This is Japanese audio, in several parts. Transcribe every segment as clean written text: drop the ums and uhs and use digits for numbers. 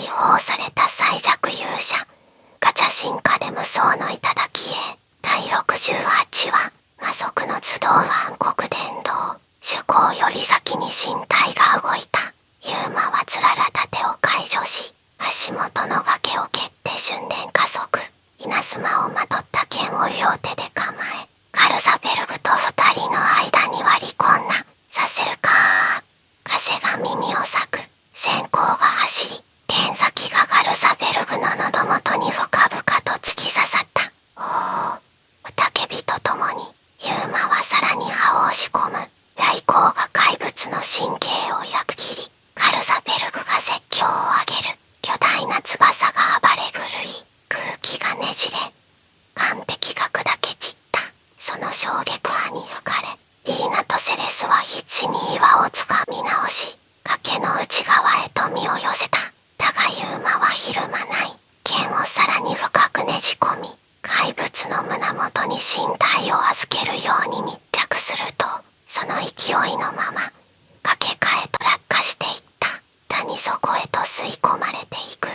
放された最弱勇者、ガチャ進化で無双の頂へ。第68話、魔族の集う暗黒殿堂。主公より先に身体が動いた。ユーマはつらら盾を解除し、足元の崖を蹴って瞬電加速。稲妻をまとった剣を両手で構え、カルザベルグと二人の間に割り込んだ。させるか。風が耳を裂く。閃光が走り、剣先がガルザベルグの喉元に深々と突き刺さった。おお。雄叫びとともに、ユーマはさらに刃を押し込む。雷光が怪物の神経を焼く切り、カルザベルグが絶叫を上げる。巨大な翼が暴れ狂い、空気がねじれ、岩壁が砕け散った。その衝撃波に吹かれ、リーナとセレスは必死に岩をつかみ直し、崖の内側へと身を寄せた。だがユーマはひるまない。剣をさらに深くねじ込み、怪物の胸元に身体を預けるように密着すると、その勢いのまま崖下へと落下していった。谷底へと吸い込まれていく。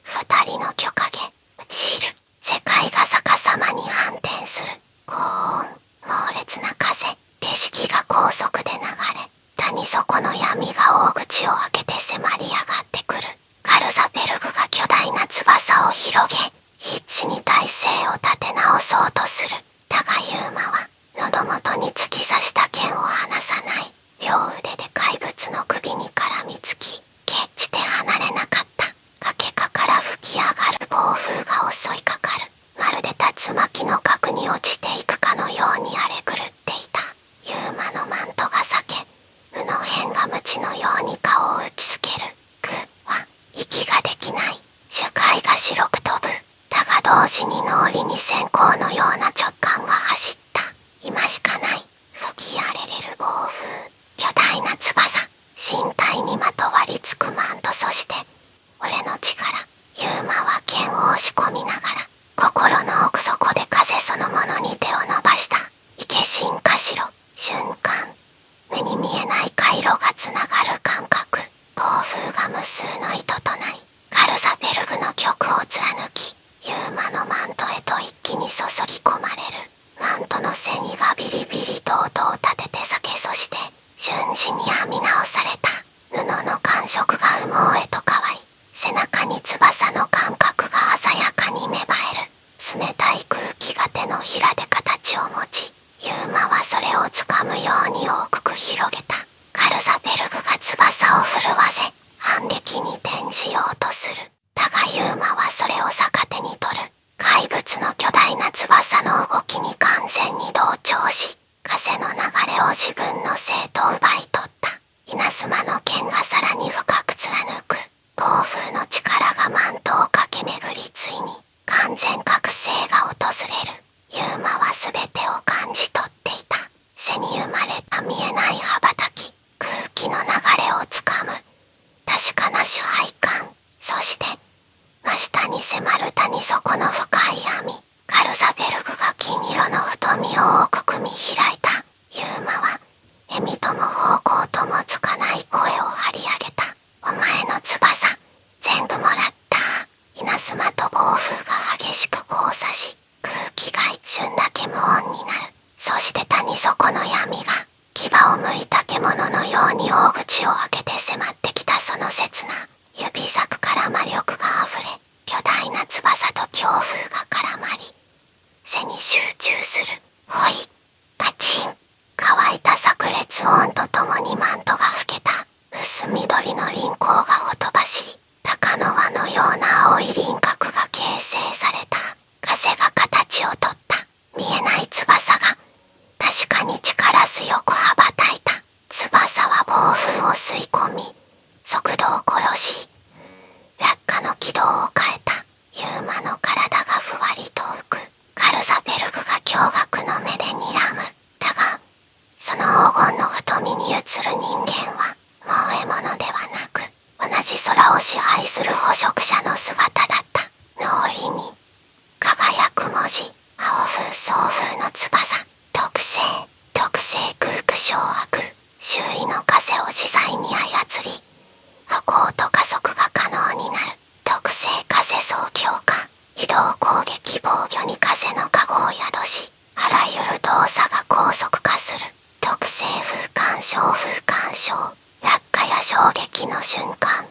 二人の巨影、打ち入る。世界が逆さまに反転する。高温、猛烈な風、景色が高速で流れ、谷底の闇が大口を開けて迫り上がってくる。カルザベルグが巨大な翼を広げ、必死に体勢を立て直そうとする。だがユーマは喉元に突き刺した剣を離さない。両腕で怪物の首に絡みつき、決して離れなかった。崖下から吹き上がる暴風が襲いかかる。まるで竜巻の核に落ちていくかのように荒れ狂っていた。ユーマのマントが裂け、無の辺が鞭のように顔を打ちつける。グは息ができない。視界が白く飛ぶ。だが同時に脳裏に閃光のような直感が走った。今しかない。吹き荒れれる暴風。巨大な翼。身体にまとわりつくマント、そして俺の力。ユーマは剣を押し込みながら、心の奥底で風そのものに手を伸ばした。いけ進化しろ。瞬間、目に見えない回路がつながる感覚。暴風が無数の糸となり、カルザベルグの曲を貫き、ユーマのマントへと一気に注ぎ込まれる。マントの背にがビリビリと音を立てて裂け、そして瞬時に編み直された。布の感触が羽毛へと変わり、背中に翼の感覚が鮮やかに芽生える。冷たい空気が手のひらで形を持ち、ユーマはそれをつかむように大きく広げた。カルザベルグが翼を震わせ、反撃に転じようとする。だがユーマはそれを逆手に取る。怪物の巨大な翼の動きに完全に同調し、風の流れを自分のせいと奪い取った。稲妻の剣がさらに深く貫く。暴風の力がマントを駆け巡り、ついに完全覚醒が訪れる。ユーマは全てを感じ取っていた。背に生まれた見えない羽ばたき、空気の流れをつかむ確かな支配感。そして真下に迫る谷底の深い闇。カルザベルグが金色の瞳を大きく見開いた。ユーマは笑みとも方向ともつかない声を張り上げた。お前の翼全部もらった。稲妻と暴風が激しく交差し、空気が一瞬だけ無音になる。そして谷底の闇が牙をむいた獣のように大口を開けて迫ってきた。その刹那、指先から魔力があふれ、巨大な翼と強風が絡まり、背に集中する。ほい、パチン。乾いた炸裂音とともにマントが吹けた。薄緑の輪光がほとばしり、鷹の輪のような青い輪郭が形成された。風が形をとった。見えない翼が確かに力強く羽ばたいた。翼は暴風を吸い込み、速度を殺し、落下の軌道を変えた。ユーマの体がふわりと浮く。カルザベルグが驚愕の目で睨む。だがその黄金の瞳に映る人間はもう獲物ではなく、同じ空を支配する捕食者の姿だった。脳裏に輝く文字。青風送風の翼。特性空空掌握。周囲の風を自在に操り、歩行と加速が可能になる。動攻撃防御に風の加護を宿し、あらゆる動作が高速化する。特性風干渉落下や衝撃の瞬間、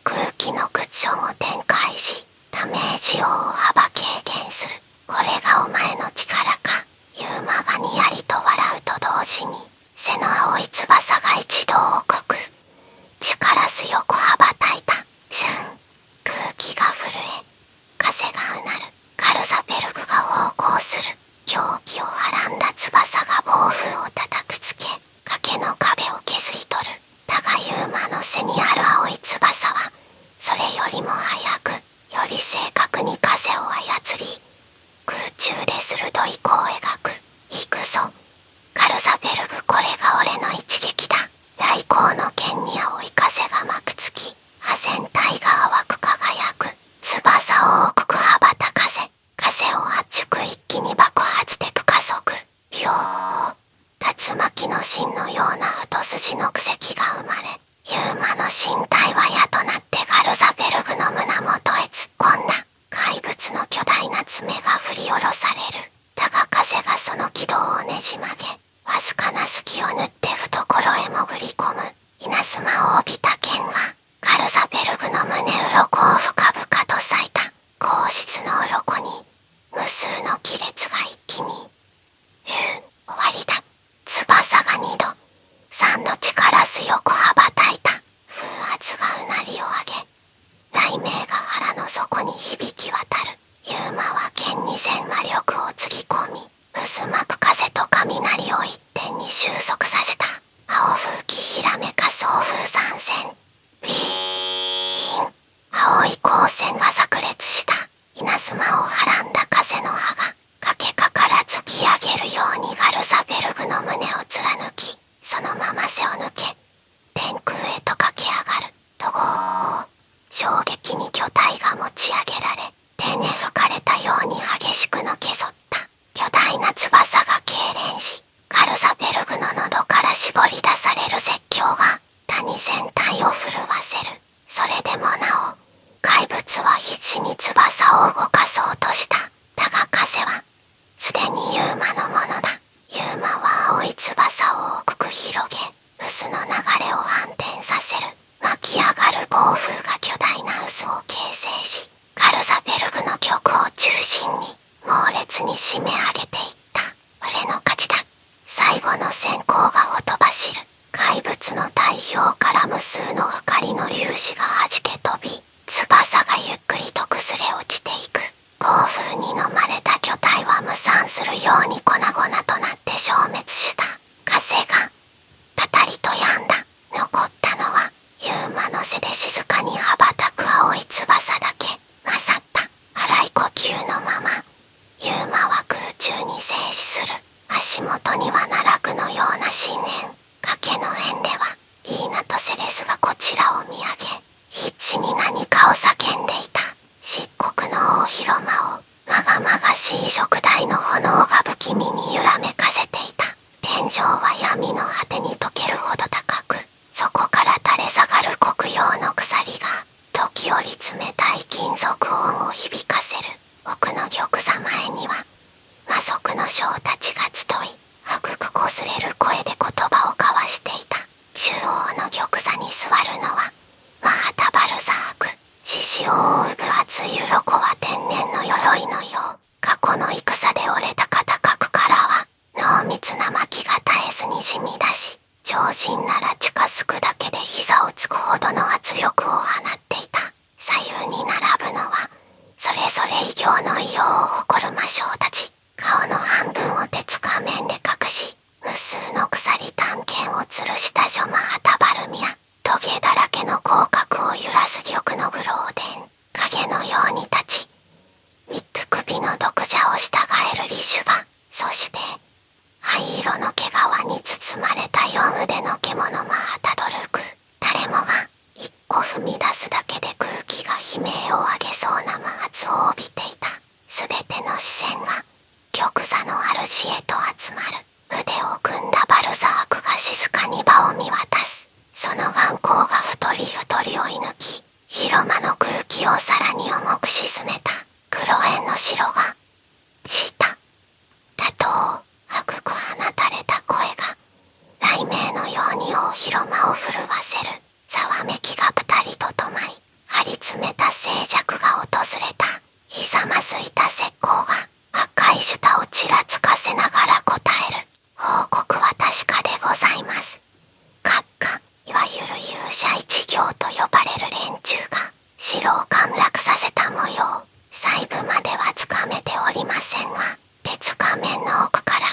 空気のクッションを展開し、ダメージを大幅軽減する。これがお前の力か。ユーマがにやりと笑うと同時に、背の青い翼が一度王国。力強く羽ばたいた。スン。空気が震え、風がうなる。カルザベルグが咆哮する。狂気をはらんだ翼が暴風を叩くつけ、崖の壁を削り取る。だがユーマの背にある青い翼は、それよりも速く、より正確に風を操り、空中で鋭い弧を描く。行くぞ。カルザベルグ、これが俺の一撃だ。来光の剣に青い風が巻くつき、破全体が淡く輝く。翼を大きく羽ばたかせ、風を圧縮一気に爆発で加速。ひょー。竜巻の芯のような太筋の軌跡が生まれ、ユーマの身体は矢となってガルザベルグの胸元へ突っ込んだ。怪物の巨大な爪が振り下ろされる。だが風がその軌道をねじ曲げ、わずかな隙を縫って懐へ潜り込む。稲妻を帯びた剣がガルザベルグの胸鱗を深々と裂いた。硬質の鱗に無数の亀裂が一気に。終わりだ。翼が2度、3度力強く羽ばたいた。風圧がうなりを上げ、雷鳴が腹の底に響き渡る。ユーマは剣に全魔力をつぎ込み、渦巻く風と雷を一点に収束させた。青風気ひらめか送風参戦。ウィーン。青い光線が炸裂した。稲妻をはらんだ風の葉が崖から突き上げるようにガルザベルグの胸を貫き、そのまま背を抜け、天空へと駆け上がる。とごー。衝撃に巨体が持ち上げられ、手に吹かれたように激しくのけぞった。巨大な翼が痙攣し、ガルザベルグの喉から絞り出される絶叫が谷全体を震わせる。それでもなお、怪物は必死に翼を動かそうとした。だが風はすでにユーマのものだ。ユーマは青い翼を大きく広げ、渦の流れを反転させる。巻き上がる暴風が巨大な渦を形成し、ガルザベルグの極を中心に猛烈に締め上げていった。俺の勝ちだ。最後の閃光がほとばしる。怪物の体表から無数の光の粒子が弾け飛び、翼がゆっくりと崩れ落ちていく。暴風に飲まれた巨体は無産するように粉々となって消滅した。風がたたりと止んだ。残ったのはユーマの背で静かに羽ばたく青い翼だけ。勝った。荒い呼吸のままユーマは空中に静止する。足元には奈落のような深淵。崖の縁ではリーナとセレスがこちらを見上げ、必死に何かを叫んでいた。漆黒の大広間をまがまがしい燭台の炎が不気味に揺らめかせていた。天井は闇の果てに溶けるほど高く、そこから垂れ下がる黒曜の鎖が時折冷たい金属音を響かせる。奥の玉座前には魔族の将たちが集い、はぐくこすれる声で言葉を交わしていた。中央の玉座に座るのはマハタバルザーク。獅子を覆う分厚い鱗は天然の鎧のよう。過去の戦で折れた肩角からは濃密な巻きが絶えずにじみ出し、超人なら近づくだけで膝をつくほどの圧力を放っていた。左右に並ぶのはそれぞれ異形の異様を誇る魔将たち。顔の半分を鉄仮面で隠し、無数の鎖短剣を吊るしたジョマハタバルミア。トゲだらけの口角を揺らす玉のグローデン。影のように立ち、ウィッグ首の毒蛇を従えるリシュバ。そして灰色の毛皮に包まれた四腕の獣マハタドルク。誰もが一歩踏み出すだけで空気が悲鳴を上げそうな魔圧を帯びていた。すべての視線が玉座の主へと集まる。腕を組んだバルザークが静かに場を見渡す。その眼光が太り太り追い抜き、広間の空気をさらに重く沈めた。空黒煙の城がした打倒を低く放たれた声が雷鳴のように大広間を震わせる。ざわめきがぷたりと止まり、張り詰めた静寂が訪れた。ひざまずいた石膏が赤い舌をちらつかせながら答える。報告は確かでございます。閣下、いわゆる勇者一行と呼ばれる連中が城を陥落させた模様。細部まではつかめておりませんが、別画面の奥から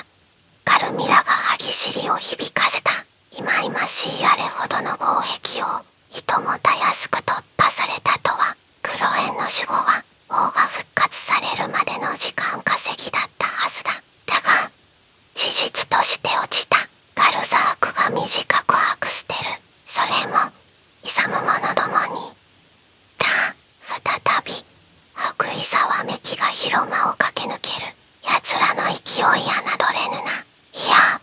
カルミラが歯ぎしりを響かせた。いまいましいあれほどの防壁をいともたやすく突破されたとは。黒煙の守護は王が復活されるまでの時間稼ぎだったはずだ。だが事実として落ちた。ガルザークが短く吐く捨てる。それも勇む者どもに。再び悪意ざわめきが広間を駆け抜ける。奴らの勢い侮れぬな。いや、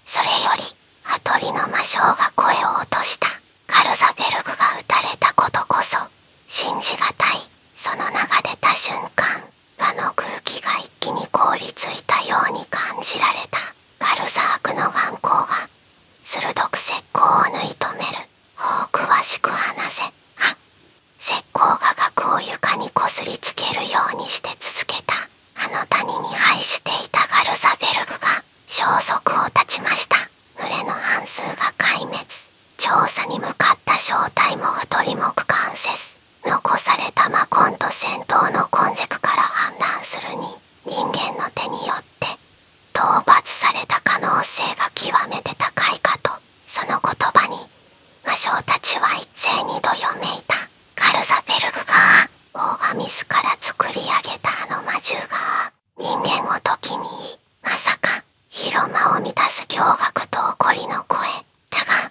それより羽鳥の魔性が声を落とした。カルザベルグが撃たれたことこそ信じがたい。その名が出た瞬間、場の空気が一気に凍りついたように感じられた。ガルザークの眼光が鋭く石膏を縫い止める。ほう詳しく話せ。石膏が額を床にこすりつけるようにして続けた。あの谷に配していたガルザベルグが消息を絶ちました。群れの半数が壊滅。調査に向かった正体も一人も区間せず、残された魔根と戦闘の根軸から判断するに、人間の手によって討伐された可能性が極めて高いかと。その言葉に魔将たちは一斉にどよめいた。ガルザベルグが王が自ら作り上げたあの魔獣が人間ごときに、まさか広間を満たす驚愕と怒りの声だが、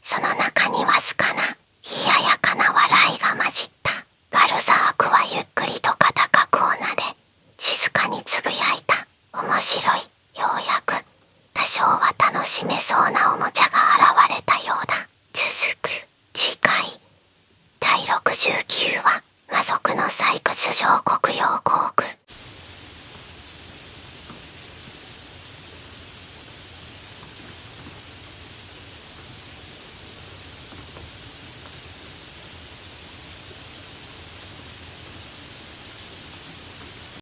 その中にわずかな冷ややかな笑いが混じった。ガルザークはゆっくりと肩角を撫で静かにつぶやいた。面白い。ようやく多少は楽しめそうなおもちゃが現れたようだ。続く次回第69話魔族の採掘場黒曜航空。